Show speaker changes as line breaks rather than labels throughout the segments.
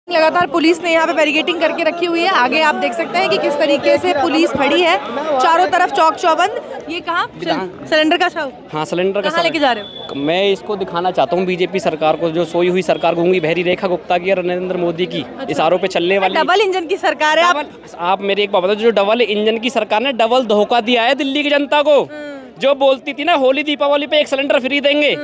लगातार पुलिस ने यहाँ पे बैरिकेडिंग करके रखी हुई है। आगे आप देख सकते हैं कि किस तरीके से पुलिस खड़ी है, चारों तरफ चौक चौबंद। ये कहाँ सिलेंडर का शव?
हाँ, सिलेंडर का।
कहाँ लेके जा रहे हो?
मैं इसको दिखाना चाहता हूँ बीजेपी सरकार को, जो सोई हुई सरकार गूंगी बहरी रेखा गुप्ता की और नरेंद्र मोदी की इशारों पे चलने वाली
डबल इंजन की सरकार है।
आप मेरी एक बात बताओ, जो डबल इंजन की सरकार ने डबल धोखा दिया है दिल्ली की जनता को। जो बोलती थी ना होली दीपावली पे एक सिलेंडर फ्री देंगे,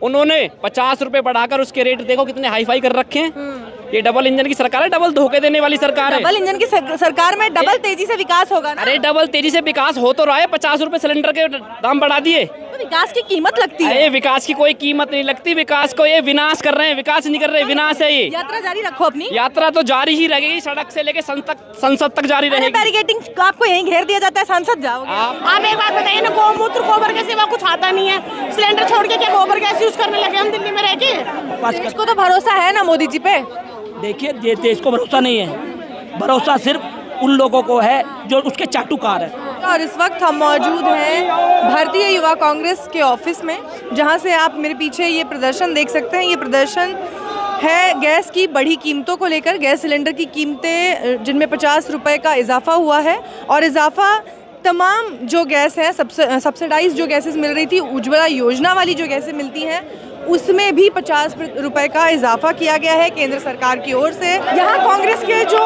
उन्होंने 50 रुपए बढ़ाकर उसके रेट देखो कितने हाई फाई कर रखे हैं। ये डबल इंजन की सरकार है, डबल धोखे देने वाली सरकार है।
डबल इंजन की सरकार में डबल तेजी से विकास होगा ना?
अरे डबल तेजी से विकास हो तो रहा है, 50 रुपए सिलेंडर के दाम बढ़ा दिए।
तो विकास की कीमत लगती है?
अरे विकास की कोई कीमत नहीं लगती, विकास को ये विनाश कर रहे हैं, विकास नहीं कर रहे, विनाश है ये।
यात्रा जारी रखो अपनी।
यात्रा तो जारी ही रहेगी, सड़क से लेके संसद तक जारी रहेगी।
बैरिकेडिंग आपको यहीं घेर दिया जाता है, संसद जाओगे?
आप एक बात बताइए ना, गौमूत्र गोबर के सिवा कुछ आता नहीं है। सिलेंडर छोड़ के क्या गोबर गैस यूज करने लगे हम दिल्ली में रह के?
इसको तो भरोसा है ना मोदी जी पे?
देखिए देश को भरोसा नहीं है, भरोसा सिर्फ उन लोगों को है जो उसके चाटुकार है।
और इस वक्त हम मौजूद हैं भारतीय युवा कांग्रेस के ऑफिस में, जहां से आप मेरे पीछे ये प्रदर्शन देख सकते हैं। ये प्रदर्शन है गैस की बढ़ी कीमतों को लेकर। गैस सिलेंडर की कीमतें जिनमें 50 रुपए का इजाफा हुआ है, और इजाफा तमाम जो गैस है, सब्सिडाइज जो गैसेस मिल रही थी, उज्ज्वला योजना वाली जो गैसें मिलती हैं, उसमें भी 50 रुपए का इजाफा किया गया है केंद्र सरकार की ओर से। यहाँ कांग्रेस के जो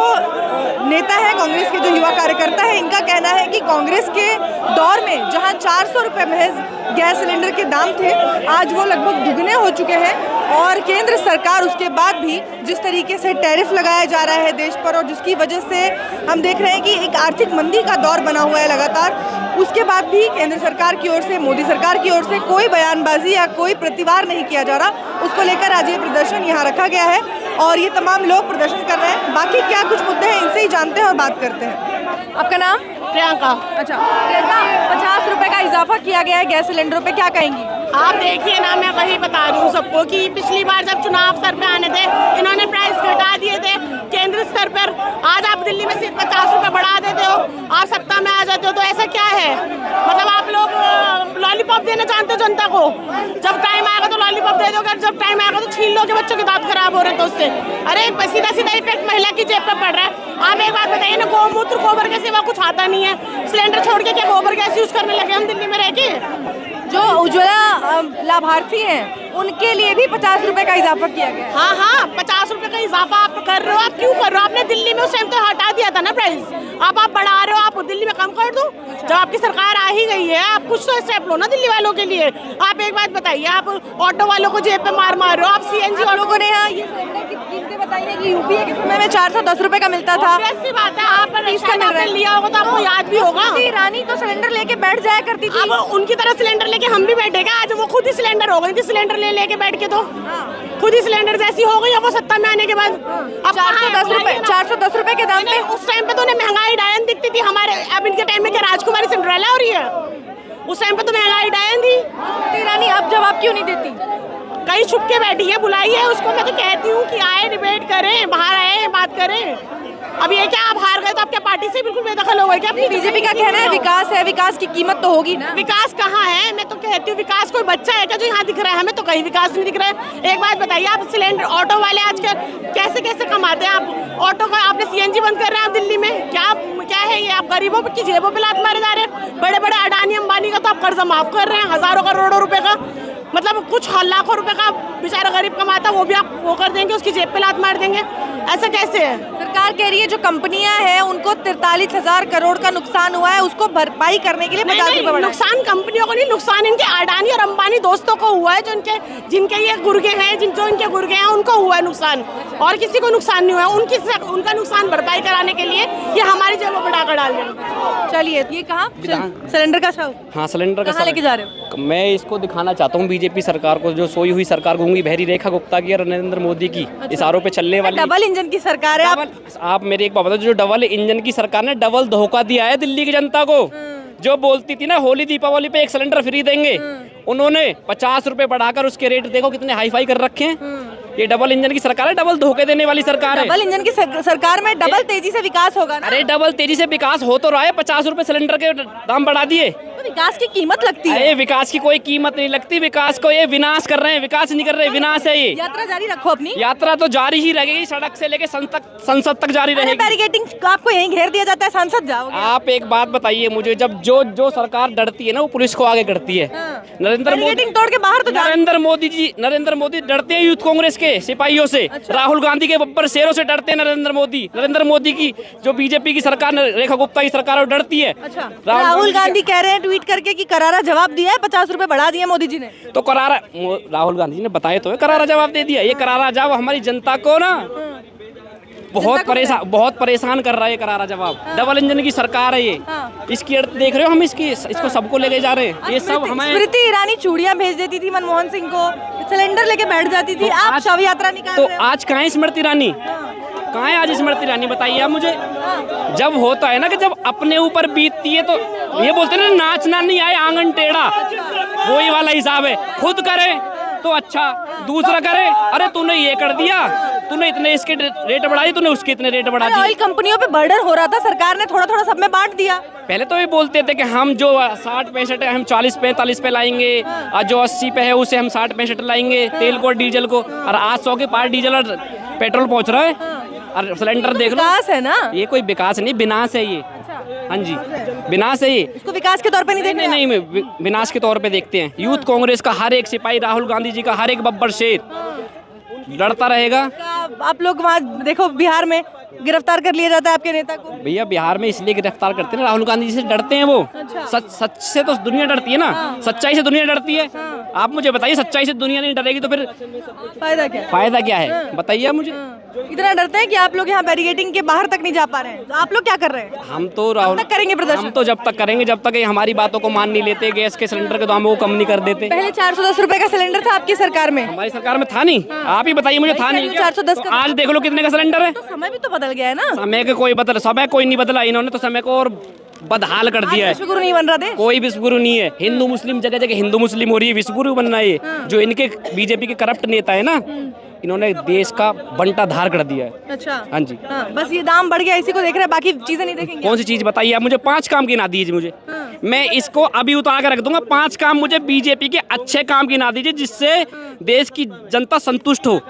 नेता है, कांग्रेस के जो युवा कार्यकर्ता है, इनका कहना है कि कांग्रेस के दौर में जहाँ 400 रुपये महज गैस सिलेंडर के दाम थे, आज वो लगभग दुगने हो चुके हैं। और केंद्र सरकार उसके बाद भी जिस तरीके से टैरिफ लगाया जा रहा है देश पर, और जिसकी वजह से हम देख रहे हैं कि एक आर्थिक मंदी का दौर बना हुआ है लगातार, उसके बाद भी केंद्र सरकार की ओर से, मोदी सरकार की ओर से कोई बयानबाजी या कोई प्रतिवाद नहीं किया जा रहा। उसको लेकर आज ये प्रदर्शन यहाँ रखा गया है और ये तमाम लोग प्रदर्शन कर रहे हैं। बाकी क्या कुछ मुद्दे हैं, इनसे ही जानते हैं और बात करते हैं। आपका नाम?
प्रियंका।
अच्छा प्रियंका, 50 रुपए का इजाफा किया गया है गैस सिलेंडरों पे, क्या कहेंगी?
आप देखिए ना, मैं वही बता रही हूँ सबको कि पिछली बार जब चुनाव सर पे आने थे, इन्होंने प्राइस घटा दिए थे केंद्र स्तर पर। आज आप दिल्ली में सिर्फ 50 रुपए बढ़ा देते हो, आप सत्ता में आ जाते हो, तो ऐसा क्या है? मतलब आप लोग लॉलीपॉप देना चाहते हो जनता को? जब टाइम आएगा तो लॉलीपॉप दे दोगे, जब टाइम आएगा तो छीन लोगे, बच्चों के दांत खराब हो रहे हैं तो उससे। अरे सीधा सीधा इफेक्ट महिला की जेब पे पड़ रहा है। आप एक बात बताइए ना, गौमूत्र गोबर के सिवा कुछ आता नहीं है। सिलेंडर छोड़ के क्या गोबर गैस यूज करने लगे हम दिल्ली में रह के?
जो उज्ज्वला लाभार्थी हैं, उनके लिए भी 50 रुपए का इजाफा किया गया है।
हाँ, 50 रुपए का इजाफा आप कर रहे हो। आप क्यों कर रहे हो? आपने दिल्ली में उस टाइम तो हटा दिया था ना प्राइस, आप बढ़ा रहे हो। आप दिल्ली में कम कर दो। जब आपकी सरकार आ ही गई है, आप कुछ तो स्टेप लो ना दिल्ली वालों के लिए। आप एक बात बताइए, आप ऑटो वालों को जेब पे मार रहे हो, आप सीएनजी वालों ने यहाँ ये कीमतें बताई है कि यूपीए के समय में 410 रुपए का मिलता था। ऐसी बात है, आपने लिया होगा तो आपको याद भी होगा।
रानी तो सिलेंडर लेके बैठ जाया करती थी।
अब उनकी तरह सिलेंडर लेके हम भी बैठेगा। आज वो खुद ही सिलेंडर हो गई थी, सिलेंडर लेके बैठ के तो खुद ही सिलेंडर जैसी हो गई है वो सत्ता में आने के बाद। अब
410 रुपए के दाम पे
उस टाइम पे तो उन्हें महंगाई डायन दिखती थी हमारे। अब इनके टाइम में क्या राजकुमारी सिंड्रेला हो रही है? उस टाइम पे तो महंगाई डायन थी।
रानी अब जवाब क्यों नहीं देती?
कहीं छुप के बैठी है, बुलाइए उसको। मैं तो कहती हूँ कि आए, डिबेट करें, बाहर आए, बात करें। अब ये क्या, आप हार गए तो आपके पार्टी से बिल्कुल बेदखल हो गए क्या?
बीजेपी का कहना है विकास है, विकास की कीमत तो होगी ना।
विकास कहाँ है? मैं तो कहती हूँ विकास कोई बच्चा है क्या जो यहाँ दिख रहा है? हमें तो कहीं विकास नहीं दिख रहा है। एक बात बताइए, आप सिलेंडर ऑटो वाले आजकल कैसे कैसे कमाते हैं? आप ऑटो का आपने सीएनजी बंद कर रहे हैं आप दिल्ली में। क्या है ये? आप गरीबों की जेबों पे लात मारे जा रहे हैं। बड़े बड़े अडानी अंबानी का तो आप कर्जा माफ कर रहे हैं, हजारों करोड़ों रुपए का। मतलब कुछ लाखों रुपए का बेचारा गरीब कमाता, वो भी आप वो कर देंगे, उसकी जेब पे लात मार देंगे। ऐसा कैसे है?
सरकार कह रही है जो कंपनियां हैं उनको 43,000 करोड़ का नुकसान हुआ है, उसको भरपाई करने के लिए 50 रुपए बढ़ाए।
नुकसान कंपनियों को नहीं, नुकसान इनके अडानी और अंबानी दोस्तों को हुआ है, जिनके ये गुर्गे हैं, जो इनके गुर्गे हैं, उनको हुआ है नुकसान। और किसी को नुकसान नहीं हुआ है। उनका नुकसान भरपाई कराने के लिए ये हमारी जेबों में डाका डाल रहे।
चलिए, ये कहाँ सिलेंडर का शव?
हाँ, सिलेंडर का।
कहाँ लेके जा रहे हो?
मैं इसको दिखाना चाहता हूँ बीजेपी सरकार को, जो सोई हुई सरकार गूंगी बहरी रेखा गुप्ता की और नरेंद्र मोदी की इशारों पे चलने वाली
डबल इंजन की सरकार है।
आप मेरी एक बात बताओ, जो डबल इंजन की सरकार ने डबल धोखा दिया है दिल्ली की जनता को। जो बोलती थी ना होली दीपावली पे एक सिलेंडर फ्री देंगे, उन्होंने 50 रुपए बढ़ाकर उसके रेट देखो कितने हाई फाई कर रखे हैं। ये डबल इंजन की सरकार है, डबल धोखे देने वाली सरकार है।
डबल इंजन की सरकार में डबल तेजी से विकास होगा ना?
अरे डबल तेजी से विकास हो तो रहा है, 50 रुपए सिलेंडर के दाम बढ़ा दिए।
विकास की कीमत लगती है।
अरे विकास की कोई कीमत नहीं लगती, विकास को ये विनाश कर रहे हैं, विकास नहीं कर रहे, विनाश है ये।
यात्रा जारी रखो अपनी।
यात्रा तो जारी ही रहेगी, सड़क से लेके संसद तक जारी रहेगी।
बैरिकेडिंग आपको यहीं घेर दिया जाता है, सांसद जाओगे।
आप एक बात बताइए मुझे, जब जो सरकार डरती है ना वो पुलिस को आगे करती है। नरेंद्र मोदी
बैरिकेडिंग तोड़ के बाहर तो जाओ।
नरेंद्र मोदी डरते हैं यूथ कांग्रेस के सिपाहियों से। राहुल गांधी के बब्बर शेरों से डरते हैं नरेंद्र मोदी की जो बीजेपी की सरकार, रेखा गुप्ता की सरकार डरती है।
अच्छा, राहुल गांधी कह रहे हैं ट्वीट करके कि करारा जवाब दिया है, 50 रुपए बढ़ा दिए मोदी जी ने।
तो करारा, राहुल गांधी ने बताया तो है, करारा जवाब दे दिया। ये करारा जवाब हमारी जनता को ना बहुत परेशान कर रहा है। करारा जवाब, डबल इंजन की सरकार है ये। इसकी अर्थ देख रहे हो हम, इसको सबको लेके जा रहे हैं। ये सब हमें
स्मृति ईरानी चूड़ियां भेज देती थी मनमोहन सिंह को, सिलेंडर लेके बैठ जाती थी। आप शव यात्रा निकाल रहे हो।
आज कहाँ है स्मृति ईरानी? कहाँ है आज स्मृति ईरानी? बताइए आप मुझे। जब होता है ना कि जब अपने ऊपर बीतती है तो ये बोलते हैं ना, नाचना नहीं आए आंगन टेढ़ा, वही वाला हिसाब है। खुद करे तो अच्छा, दूसरा करे अरे तूने ये कर दिया, तूने इतने इसके रेट बढ़ा दिए, तूने उसके इतने रेट बढ़ा दिए।
ऑयल कंपनियों पे बर्डन हो रहा था, सरकार ने थोड़ा थोड़ा सब में बांट दिया।
पहले तो ये बोलते थे कि हम जो 60-65 है हम 40-45 पे लाएंगे, और जो 80 पे है उसे हम 60-65 लाएंगे तेल को, डीजल को। और आज 100 के पार डीजल और पेट्रोल पहुंच रहा है। और सिलेंडर देख लो,
विकास है ना
ये, कोई विकास नहीं, विनाश है ये। हाँ जी, विनाश है ये।
इसको विकास के तौर पे नहीं देखते?
नहीं, विनाश के तौर पे देखते हैं। यूथ कांग्रेस का हर एक सिपाही, राहुल गांधी जी का हर एक बब्बर शेर लड़ता रहेगा।
आप लोग वहाँ देखो, बिहार में गिरफ्तार कर लिया जाता है आपके नेता को।
भैया बिहार में इसलिए गिरफ्तार करते हैं, राहुल गांधी जी से डरते हैं वो। सच से तो दुनिया डरती है ना, सच्चाई से दुनिया डरती है। आप मुझे बताइए, सच्चाई से दुनिया नहीं डरेगी तो फिर फायदा क्या है? बताइए मुझे।
इतना डरते हैं कि आप लोग यहाँ बैरिकेडिंग के बाहर तक नहीं जा पा रहे हैं, तो आप लोग क्या कर रहे हैं?
हम तो राहुल
करेंगे प्रदर्शन।
हम तो जब तक करेंगे जब तक ये हमारी बातों को मान नहीं लेते, गैस के सिलेंडर के दाम वो कम नहीं कर देते।
पहले 410 रुपए का सिलेंडर था आपकी सरकार में।
हमारी सरकार में था नहीं। आप ही बताइए मुझे, था नहीं?
410
तो आज देख लो कितने का सिलेंडर है।
तो समय भी तो बदल गया है ना।
समय कोई नहीं बदला, इन्होंने तो समय को और बदहाल कर दिया है।
विश्वगुरु नहीं बन रहा थे।
कोई विश्वगुरु नहीं है। हिंदू मुस्लिम जगह जगह हिंदू मुस्लिम हो रही है, विश्वगुरु बनना है। जो इनके बीजेपी के करप्ट नेता है ना, इन्होंने देश का बंटा धार कर दिया है।
अच्छा,
हाँ जी।
बस ये दाम बढ़ गया, इसी को देख रहे हैं, बाकी चीजें नहीं देखेंगे।
कौन सी चीज बताइए आप मुझे? 5 काम गिना दीजिए मुझे। मैं इसको अभी उतार कर रख दूंगा। 5 काम मुझे बीजेपी के अच्छे काम गिना दीजिए जिससे देश की जनता संतुष्ट हो।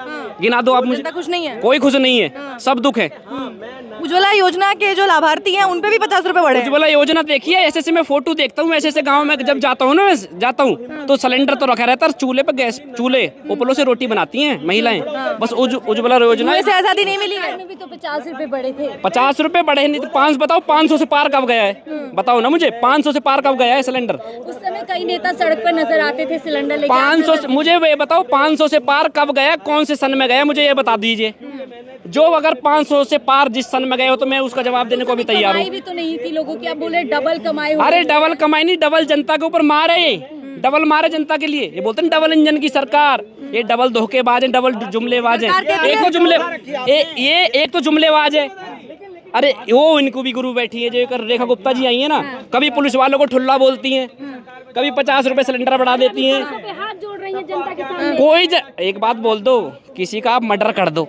गिना दो आप मुझे।
खुश नहीं है?
कोई खुश नहीं है, सब दुख है।
उज्ज्वला योजना के जो लाभार्थी हैं उन पे भी 50 रुपए बढ़े।
उज्ज्वला योजना देखिए, ऐसे मैं फोटो देखता हूँ, ऐसे गांव में जब जाता हूँ ना, तो सिलेंडर तो रखा रहता है, चूल्हे पे गैस, चूल्हे उपलों से रोटी बनाती हैं महिलाएं। बस उज्ज्वला योजना
से आजादी नहीं मिली है।
भी तो 50 रुपए बढ़े थे।
50 रुपए बढ़े नहीं तो 5 बताओ, 500 से पार कब गया है? बताओ ना मुझे, 500 से पार कब गया है सिलेंडर?
उस समय कई नेता सड़क पर नजर आते थे सिलेंडर लेके।
500 से, मुझे ये बताओ 500 से पार कब गया, कौन से सन में गया, मुझे ये बता दीजिए। जो अगर 500 से पार जिस सन में गए हो तो मैं उसका जवाब देने को भी तैयार हूँ।
भी तो नहीं थी लोगों की, आप बोले डबल कमाई।
अरे डबल कमाई नहीं, डबल जनता के ऊपर मारे, डबल मारे जनता के लिए। ये बोलते हैं डबल इंजन की सरकार, ये डबल धोखेबाज है, डबल जुमलेबाज है। एक तो जुमलेबाज है। अरे वो इनको भी गुरु बैठी है, जो रेखा गुप्ता जी आई है ना, कभी पुलिस वालों को ठुल्ला बोलती हैं, कभी 50 रुपए सिलेंडर बढ़ा देती हैं।
हाथ जोड़ रही है जनता के सामने।
एक बात बोल दो, किसी का आप मर्डर कर दो,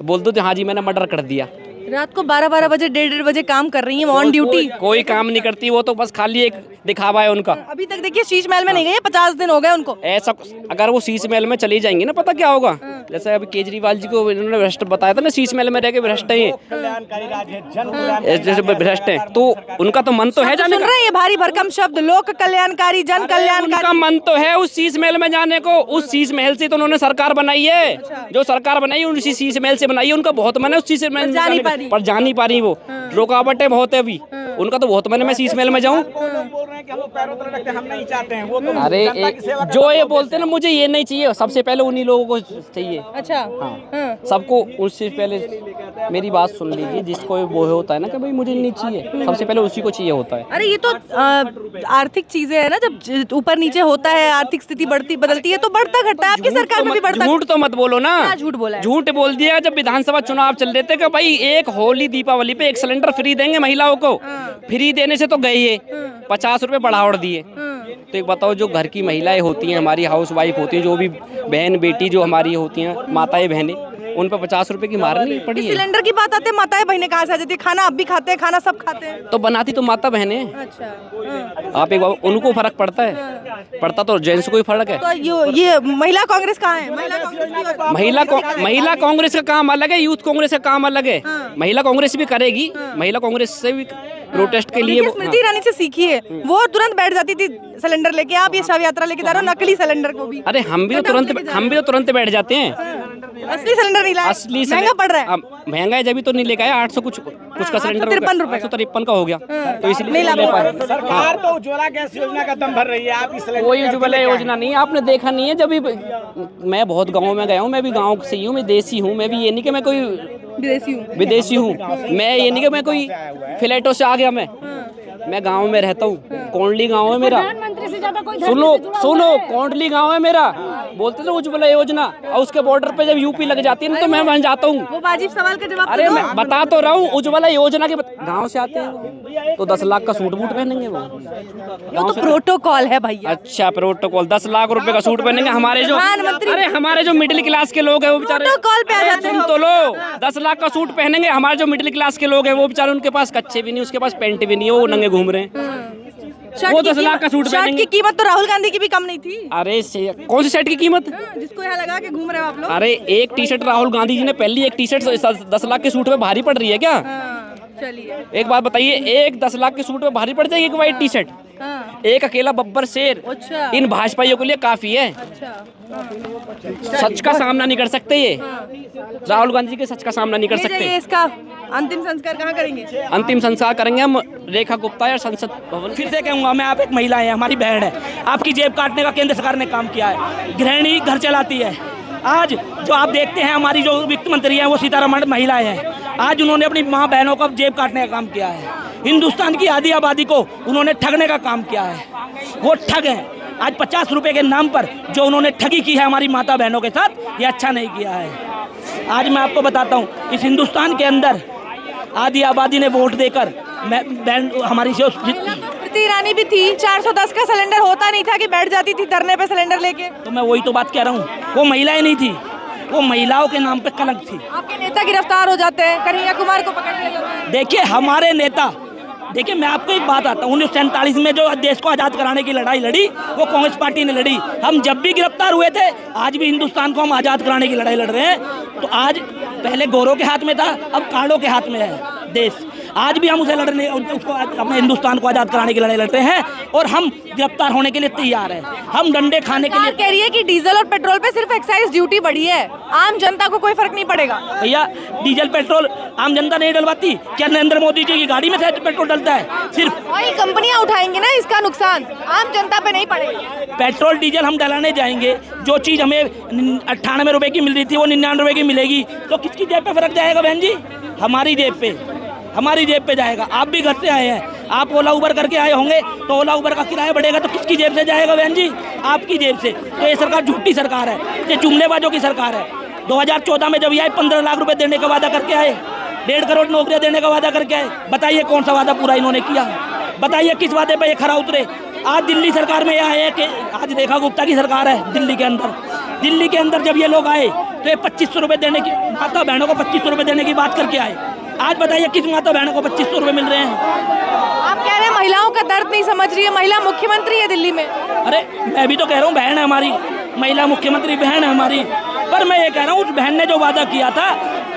बोल दो हाँ जी मैंने मर्डर कर दिया।
रात को 12-12 बजे 1:30 बजे काम कर रही है ऑन ड्यूटी।
कोई काम नहीं करती वो, तो बस खाली एक दिखावा है उनका।
अभी तक देखिए शीश महल में नहीं गई, 50 दिन हो गए उनको।
ऐसा अगर वो शीश महल में चली जाएंगी ना, पता क्या होगा? जैसे अभी केजरीवाल जी को इन्होंने भ्रष्ट बताया था ना, शीश महल में रह के भ्रष्ट है, जैसे भ्रष्ट है, तो उनका तो मन तो है जाने का।
सुन रहे हैं ये भारी भरकम शब्द, लोक कल्याणकारी, जन कल्याणकारी।
उनका मन तो है उस शीश महल में जाने को। उस शीश महल से तो उन्होंने सरकार बनाई है। जो सरकार बनाई है उसी शीश महल से बनाई है। उनका बहुत मन है उस शीश महल पर जा नहीं पा रही वो, रुकावटें बहुत है अभी। उनका तो बहुत मन है मैं शीश महल में जाऊं। अरे जो ये बोलते हैं ना, मुझे ये नहीं चाहिए, सबसे पहले उन्हीं लोगों को चाहिए।
अच्छा,
हाँ, सबको उससे पहले मेरी बात सुन लीजिए। जिसको वो होता है ना कि भाई मुझे नहीं चाहिए, सबसे पहले उसी को चाहिए होता है।
अरे ये तो आर्थिक चीजें है ना, जब ऊपर नीचे होता है, आर्थिक स्थिति बदलती है तो बढ़ता घटता है। आपकी सरकार में भी बढ़ता।
झूठ तो मत बोलो ना।
झूठ बोला,
झूठ बोल दिया। जब विधानसभा चुनाव चल रहे थे कि भाई एक होली दीपावली पे 1 सिलेंडर फ्री देंगे महिलाओं को, फ्री देने से तो गए ये 50 रुपए बढ़ावड़ दिए। तो एक बताओ, जो घर की महिलाएं होती हैं, हमारी हाउस वाइफ होती हैं, जो भी बहन बेटी जो हमारी होती हैं, माताएं बहनें, उन पर 50 रुपए की मार नहीं पड़ी है।
सिलेंडर की बात आते माताएं बहनें कहाँ से आ जाती है? खाना आप भी खाते हैं, खाना सब खाते हैं।
तो बनाती तो माता बहने।
अच्छा,
आप एक बार उनको फर्क पड़ता है, पड़ता तो जेंट्स को ही फर्क है।
तो ये महिला कांग्रेस कहाँ है? महिला कांग्रेस की
महिला कांग्रेस का काम अलग है, यूथ कांग्रेस का काम अलग है। महिला कांग्रेस भी करेगी, महिला कांग्रेस से भी प्रोटेस्ट के लिए
स्मृति ईरानी से सीखी है, वो तुरंत बैठ जाती थी सिलेंडर लेके। आप ये शव यात्रा लेके जा रहे हो नकली सिलेंडर को भी।
अरे हम भी तो तुरंत बैठ जाते हैं।
असली सिलेंडर नहीं लाए,
असली
महंगा पड़ रहा है।
महंगा है जब तो नहीं लेके आया। 800 कुछ का सिलेंडर 853 का हो गया, तो इसलिए
नहीं ला पाए।
सरकार तो उज्ज्वला गैस योजना का दम भर रही है, आप इस
कोई उज्ज्वला योजना नहीं, आपने देखा नहीं है। जब भी मैं बहुत गाँव में गया हूँ, मैं भी गाँव से ही हूँ, मैं देसी हूँ। मैं भी ये नहीं कि मैं कोई विदेशी हूँ, मैं ये नहीं कि मैं कोई फ्लैटों से आ गया। मैं गांव में रहता हूँ, कोंडली गांव है मेरा।
प्रधानमंत्री से ज्यादा कोई
सुनो कोंडली गांव है मेरा। बोलते थे उज्ज्वला योजना, और उसके बॉर्डर पे जब यूपी लग जाती है ना तो मैं वहां जाता हूँ।
वो वाजिब सवाल का जवाब
अरे मैं बता तो रहा हूँ, उज्ज्वला योजना के गाँव से आते हैं तो 10 लाख का सूट बूट पहनेंगे वो
तो प्रोटोकॉल है भैया।
अच्छा प्रोटोकॉल, 10 लाख रुपए का सूट पहनेंगे। हमारे जो मिडिल क्लास के लोग हैं वो बेचारे
प्रोटोकॉल पे आ जाते हैं।
सुन तो लो, 10 लाख का सूट पहनेंगे। हमारे जो मिडिल क्लास के लोग हैं वो बेचारे, उनके पास कच्चे भी नहीं, उसके पास पैंट भी नहीं है, वो नंगे घूम रहे हैं। वो 10 लाख का सूट
शर्ट की कीमत तो राहुल गांधी की भी कम नहीं थी।
अरे कौन सी शर्ट की कीमत?
जिसको यहाँ लगा के घूम रहे हो आप लोग।
अरे एक टी शर्ट राहुल गांधी जी ने पहली एक टी शर्ट 10 लाख के सूट में भारी पड़ रही है क्या?
चलिए
एक बात बताइए, एक 10 लाख के सूट में भारी पड़ जाएगी एक वाइट टी शर्ट? एक अकेला बब्बर शेर
अच्छा।
इन भाजपाइयों के लिए काफी है। सच का सामना नहीं कर सकते ये, राहुल गांधी के सच का सामना नहीं कर सकते।
इसका अंतिम संस्कार कहाँ करेंगे?
अंतिम संस्कार करेंगे हम रेखा गुप्ता या संसद भवन।
फिर से कहूँगा मैं, आप एक महिला हैं, हमारी बहन है। आपकी जेब काटने का केंद्र सरकार ने काम किया है। गृहिणी घर चलाती है। आज जो आप देखते हैं, हमारी जो वित्त मंत्री है वो सीतारमण महिलाएं हैं। आज उन्होंने अपनी माँ बहनों का जेब काटने का काम किया है। हिंदुस्तान की आधी आबादी को उन्होंने ठगने का काम किया है। वो ठग हैं। आज 50 रुपए के नाम पर जो उन्होंने ठगी की है हमारी माता बहनों के साथ, ये अच्छा नहीं किया है। आज मैं आपको बताता हूँ, इस हिंदुस्तान के अंदर आधी आबादी ने वोट देकर बहन हमारी
स्मृति ईरानी भी थी। 410 का सिलेंडर होता नहीं था कि बैठ जाती थी धरने पे सिलेंडर लेके।
तो मैं वही तो बात कह रहा हूँ, वो महिलाएं नहीं थी, वो महिलाओं के नाम पे कलंक थी।
आपके नेता गिरफ्तार हो जाते हैं, कन्हैया कुमार को पकड़ लिया जाता है।
देखिए हमारे नेता, देखिए मैं आपको एक बात आता हूँ, 1947 में जो देश को आज़ाद कराने की लड़ाई लड़ी वो कांग्रेस पार्टी ने लड़ी। हम जब भी गिरफ्तार हुए थे, आज भी हिंदुस्तान को हम आज़ाद कराने की लड़ाई लड़ रहे हैं। तो आज पहले गोरों के हाथ में था, अब कालों के हाथ में है देश। आज भी हम उसे लड़ने, उसको अपने हिंदुस्तान को आज़ाद कराने की लड़ाई लड़ते हैं और हम गिरफ्तार होने के लिए तैयार हैं। हम डंडे खाने के लिए
कह रही है कि डीजल और पेट्रोल पे सिर्फ एक्साइज ड्यूटी बढ़ी है, आम जनता को कोई फर्क नहीं पड़ेगा।
भैया डीजल पेट्रोल आम जनता नहीं डलवाती क्या? नरेंद्र मोदी जी की गाड़ी में पेट्रोल डलता है। सिर्फ
ऑयल कंपनियां उठाएंगी ना इसका नुकसान, आम जनता पे नहीं पड़ेगा।
पेट्रोल डीजल हम डलाने जाएंगे, जो चीज़ हमें 98 रुपए की मिल रही थी वो 99 रुपए की मिलेगी, तो किसकी जेब पे फर्क जाएगा बहन जी? हमारी जेब पे जाएगा। आप भी घर से आए हैं, आप ओला उबर करके आए होंगे, तो ओला उबर का किराया बढ़ेगा तो किसकी जेब से जाएगा बहन जी? आपकी जेब से। तो ये सरकार झूठी सरकार है, ये जुमलेबाजों की सरकार है। 2014 में जब ये आए 15 लाख रुपए देने का वादा करके आए, 1.5 करोड़ नौकरियां देने का वादा करके आए। बताइए कौन सा वादा पूरा इन्होंने किया? बताइए किस वादे पे ये खरा उतरे? आज दिल्ली सरकार में ये आए हैं कि आज रेखा गुप्ता की सरकार है दिल्ली के अंदर जब ये लोग आए तो ये 2500 रुपये देने की, माता बहनों को 2500 रुपये देने की बात करके आए। आज बताइए किस माता बहनों को 2500 रुपये मिल रहे हैं?
आप कह रहे हैं महिलाओं का दर्द नहीं समझ रही है, महिला मुख्यमंत्री है दिल्ली में।
अरे मैं भी तो कह रहा हूँ, बहन है हमारी, महिला मुख्यमंत्री बहन है हमारी। पर मैं ये कह रहा हूँ, उस बहन ने जो वादा किया था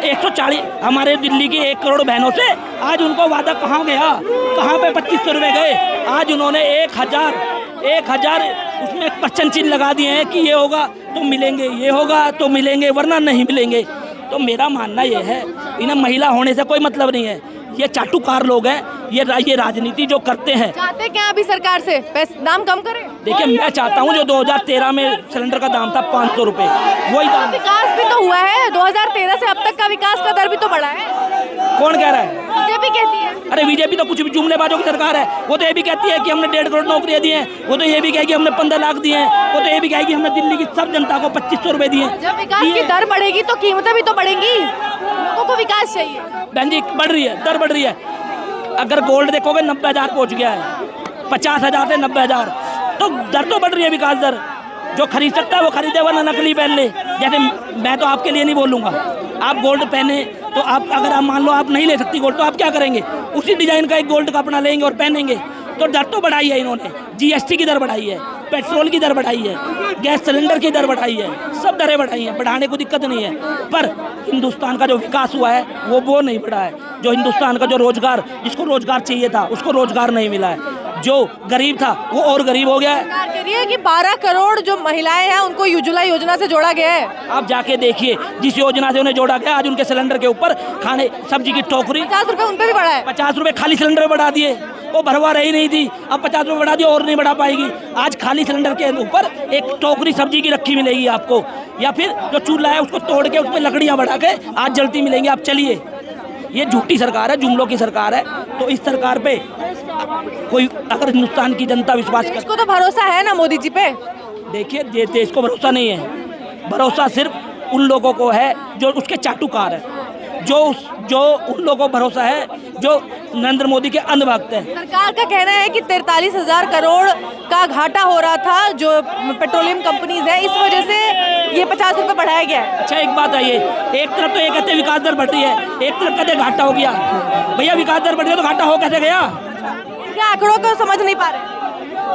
140 हमारे दिल्ली की 1 करोड़ बहनों से, आज उनको वादा कहाँ गया? कहाँ पे 2500 रुपये गए? आज उन्होंने 1000 उसमें क्वेश्चन चिन्ह लगा दिए हैं कि ये होगा तो मिलेंगे, ये होगा तो मिलेंगे, वरना नहीं मिलेंगे। तो मेरा मानना ये है, इन्हें महिला होने से कोई मतलब नहीं है। ये चाटुकार लोग हैं, ये राजनीति जो करते हैं।
चाहते क्या अभी सरकार से दाम कम करें?
देखिए मैं चाहता हूँ जो 2013 में सिलेंडर का दाम था 500 रुपये, वही दाम।
विकास भी तो हुआ है, 2013 से अब तक का विकास का दर भी तो बढ़ा है।
कौन कह रहा है?
बीजेपी कहती है।
अरे बीजेपी तो कुछ भी जुमलेबाजों की सरकार है। वो तो ये भी कहती है कि हमने 1.5 करोड़ नौकरियां दी हैं, वो तो ये भी कहेगी हमने 15 लाख दिए हैं, वो तो ये भी कहेगी हमने दिल्ली की सब जनता को 2500 रुपये दिए।
जब विकास की दर बढ़ेगी तो कीमतें भी तो बढ़ेंगी, लोगों को विकास चाहिए।
बहन जी बढ़ रही है, दर बढ़ रही है। अगर गोल्ड देखोगे 90,000 पहुँच गया है, 50,000 से 90,000, तो दर तो बढ़ रही है, विकास दर। जो खरीद सकता है वो खरीदे, वरना नकली पहन ले। जैसे मैं तो आपके लिए नहीं बोलूँगा, आप गोल्ड पहने तो आप, अगर आप मान लो आप नहीं ले सकती गोल्ड, तो आप क्या करेंगे? उसी डिजाइन का एक गोल्ड का अपना लेंगे और पहनेंगे। तो दर तो बढ़ाई है इन्होंने, जीएसटी की दर बढ़ाई है, पेट्रोल की दर बढ़ाई है, गैस सिलेंडर की दर बढ़ाई है, सब दरें बढ़ाई हैं, बढ़ाने को दिक्कत नहीं है। पर हिंदुस्तान का जो विकास हुआ है वो नहीं बढ़ा है। जो हिंदुस्तान का जो रोजगार, जिसको रोजगार चाहिए था उसको रोजगार नहीं मिला है। जो गरीब था वो और गरीब हो गया है।
सरकार कह रही है कि 12 करोड़ जो महिलाएं हैं उनको उज्ज्वला योजना से जोड़ा गया है।
आप जाके देखिए, जिस योजना से उन्हें जोड़ा गया, आज उनके सिलेंडर के ऊपर खाने सब्जी की टोकरी
50 रुपए उन पे भी बढ़ा है।
50 रुपए खाली सिलेंडर बढ़ा दिए, वो भरवा रही नहीं थी, अब 50 रुपए बढ़ा दिए और नहीं बढ़ा पाएगी। आज खाली सिलेंडर के ऊपर एक टोकरी सब्जी की रखी मिलेगी आपको, या फिर जो चूल्हा है उसको तोड़ के उसमें लकड़ियाँ बढ़ा के आज जलती मिलेंगी। आप चलिए, ये झूठी सरकार है, जुमलों की सरकार है। तो इस सरकार पे कोई, अगर हिंदुस्तान की जनता विश्वास कर,
इसको तो भरोसा है ना मोदी जी पे।
देखिए देश को भरोसा नहीं है, भरोसा सिर्फ उन लोगों को है जो उसके चाटुकार है, जो उन लोगों को भरोसा है जो नरेंद्र मोदी के अंधभक्त हैं।
सरकार का कहना है कि 43,000 करोड़ का घाटा हो रहा था जो पेट्रोलियम कंपनीज है, इस वजह से ये 50 रुपए बढ़ाया गया है।
अच्छा, एक बात है, ये एक तरफ तो ये कहते विकास दर बढ़ रही है, एक तरफ कहते घाटा हो गया। भैया विकास दर बढ़ रही है तो घाटा हो कैसे गया?
इनके आंकड़ों को समझ नहीं पा रहे,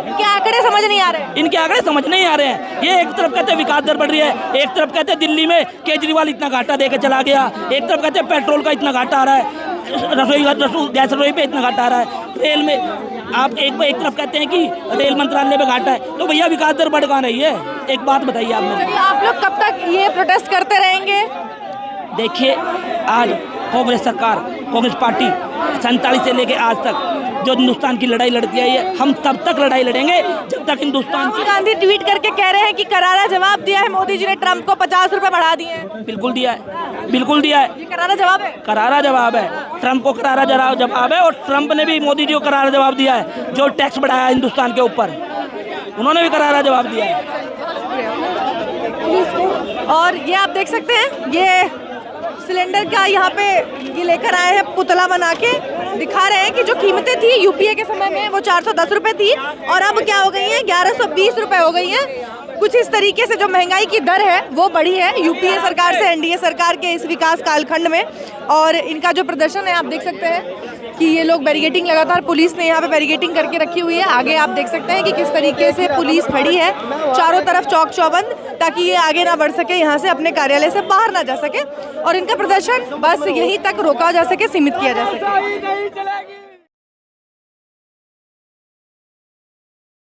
इनके आंकड़े समझ नहीं आ रहे।
इनके आंकड़े समझ नहीं आ रहे हैं। ये एक तरफ कहते विकास दर बढ़ रही है, एक तरफ कहते दिल्ली में केजरीवाल इतना घाटा देकर चला गया, एक तरफ कहते पेट्रोल का इतना घाटा आ रहा है, गैस रसोई पे इतना घाटा आ रहा है, रेल में आप एक तरफ कहते हैं कि रेल मंत्रालय में घाटा है। तो भैया विकास दर बढ़ कहाँ रही है? एक बात बताइए आप मुझे।
आप लोग कब तक ये प्रोटेस्ट करते रहेंगे?
देखिए, आज कांग्रेस सरकार, कांग्रेस पार्टी 47 से लेके आज तक जो हिंदुस्तान की लड़ाई लड़ती आई है, हम तब तक लड़ाई लड़ेंगे जब तक हिंदुस्तान
राहुल गांधी ट्वीट करके कह रहे हैं कि करारा जवाब दिया है मोदी जी ने, ट्रंप को 50 रुपए बढ़ा दिए हैं।
बिल्कुल दिया है, बिल्कुल दिया है।
ये करारा जवाब है।
करारा जवाब है, ट्रंप को करारा जवाब है। और ट्रंप ने भी मोदी जी को करारा जवाब दिया है। जो टैक्स बढ़ाया हिंदुस्तान के ऊपर, उन्होंने भी करारा जवाब दिया है।
और ये आप देख सकते हैं, ये सिलेंडर का यहाँ पे ये लेकर आए हैं, पुतला बना के दिखा रहे हैं कि जो कीमतें थी यूपीए के समय में वो 410 रुपए थी और अब क्या हो गई है, 1120 रुपए हो गई है। कुछ इस तरीके से जो महंगाई की दर है वो बढ़ी है यूपीए सरकार से एनडीए सरकार के इस विकास कालखंड में। और इनका जो प्रदर्शन है आप देख सकते हैं कि ये लोग बैरिकेटिंग, लगातार पुलिस ने यहाँ पे बैरिकेटिंग करके रखी हुई है। आगे आप देख सकते हैं कि किस तरीके से पुलिस खड़ी है चारों तरफ चौक चौबंद, ताकि ये आगे ना बढ़ सके, यहाँ से अपने कार्यालय से बाहर ना जा सके और इनका प्रदर्शन बस यहीं तक रोका जा सके, सीमित किया जा सके।